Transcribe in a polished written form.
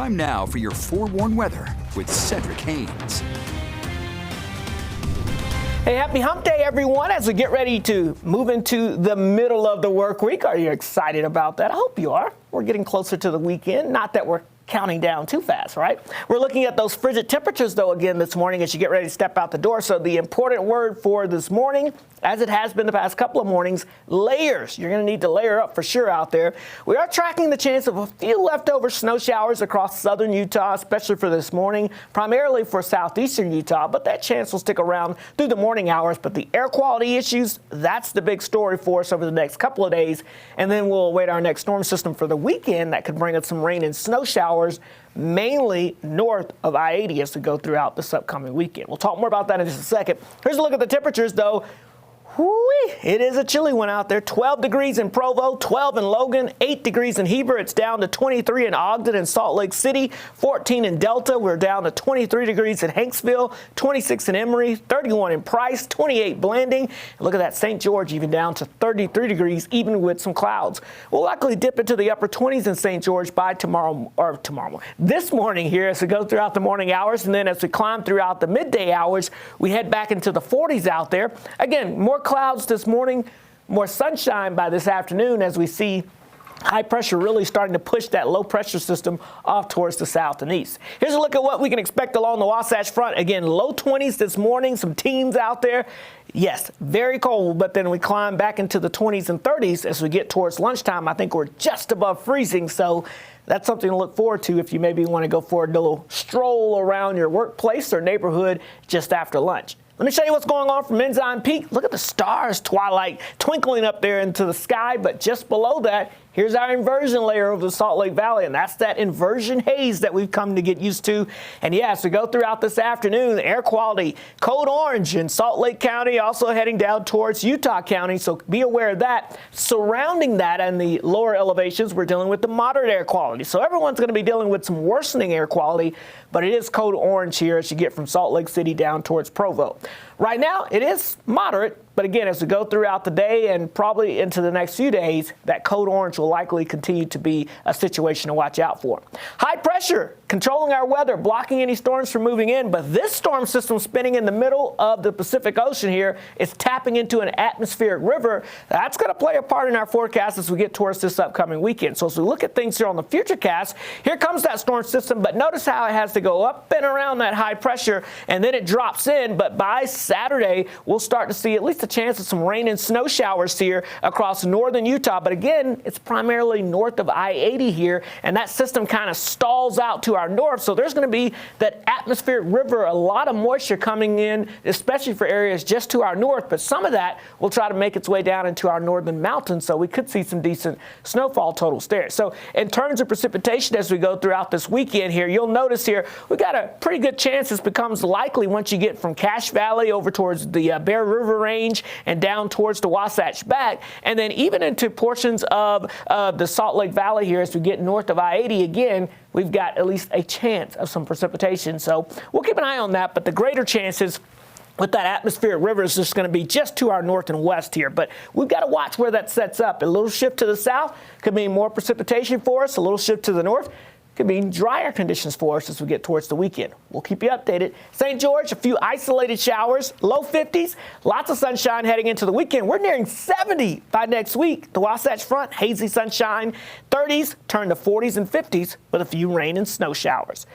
Time now for your forewarned weather with Cedric Haynes. Hey, happy hump day, everyone, as we get ready to move into the middle of the work week. Are you excited about that? I hope you are. We're getting closer to the weekend. Not that we're counting down too fast, right? We're looking at those frigid temperatures, though, again this morning as you get ready to step out the door. So the important word for this morning, as it has been the past couple of mornings, layers. You're going to need to layer up for sure out there. We are tracking the chance of a few leftover snow showers across southern Utah, especially for this morning, primarily for southeastern Utah, but that chance will stick around through the morning hours. But the air quality issues, that's the big story for us over the next couple of days. And then we'll await our next storm system for the weekend that could bring us some rain and snow showers, mainly north of I-80 as we go throughout this upcoming weekend. We'll talk more about that in just a second. Here's a look at the temperatures, though. Whoo-wee. It is a chilly one out there. 12 degrees in Provo, 12 in Logan, 8 degrees in Heber. It's down to 23 in Ogden and Salt Lake City, 14 in Delta. We're down to 23 degrees in Hanksville, 26 in Emory, 31 in Price, 28 Blanding. Look at that, St. George even down to 33 degrees, even with some clouds. We'll likely dip into the upper 20s in St. George by this morning here as we go throughout the morning hours. And then as we climb throughout the midday hours, we head back into the 40s out there. Again, more clouds this morning, more sunshine by this afternoon as we see high pressure really starting to push that low pressure system off towards the south and east. Here's a look at what we can expect along the Wasatch Front. Again, low 20s this morning, some teens out there. Yes, very cold, but then we climb back into the 20s and 30s as we get towards lunchtime. I think we're just above freezing, so that's something to look forward to if you maybe want to go for a little stroll around your workplace or neighborhood just after lunch. Let me show you what's going on from Ensign Peak. Look at the stars, twilight, twinkling up there into the sky, but just below that, here's our inversion layer over the Salt Lake Valley, and that's that inversion haze that we've come to get used to. And yes, we go throughout this afternoon, the air quality, code orange in Salt Lake County, also heading down towards Utah County, so be aware of that. Surrounding that and the lower elevations, we're dealing with the moderate air quality. So everyone's going to be dealing with some worsening air quality, but it is code orange here as you get from Salt Lake City down towards Provo. Right now, it is moderate. But again, as we go throughout the day and probably into the next few days, that code orange will likely continue to be a situation to watch out for. High pressure controlling our weather, blocking any storms from moving in. But this storm system spinning in the middle of the Pacific Ocean here is tapping into an atmospheric river. That's going to play a part in our forecast as we get towards this upcoming weekend. So as we look at things here on the futurecast, here comes that storm system. But notice how it has to go up and around that high pressure, and then it drops in. But by Saturday, we'll start to see at least a chance of some rain and snow showers here across northern Utah. But again, it's primarily north of I-80 here, and that system kind of stalls out to our north. So there's going to be that atmospheric river, a lot of moisture coming in, especially for areas just to our north. But some of that will try to make its way down into our northern mountains, so we could see some decent snowfall totals there. So in terms of precipitation as we go throughout this weekend here, you'll notice here we got a pretty good chance this becomes likely once you get from Cache Valley over towards the Bear River Range and down towards the Wasatch back, and then even into portions of the Salt Lake Valley here as we get north of I-80 again. We've got at least a chance of some precipitation, so we'll keep an eye on that. But the greater chances with that atmospheric river is just going to be just to our north and west here. But we've got to watch where that sets up. A little shift to the south could mean more precipitation for us. A little shift to the north could mean drier conditions for us as we get towards the weekend. We'll keep you updated. St. George, a few isolated showers, low 50s, lots of sunshine heading into the weekend. We're nearing 70 by next week. The Wasatch Front, hazy sunshine, 30s turn to 40s and 50s with a few rain and snow showers.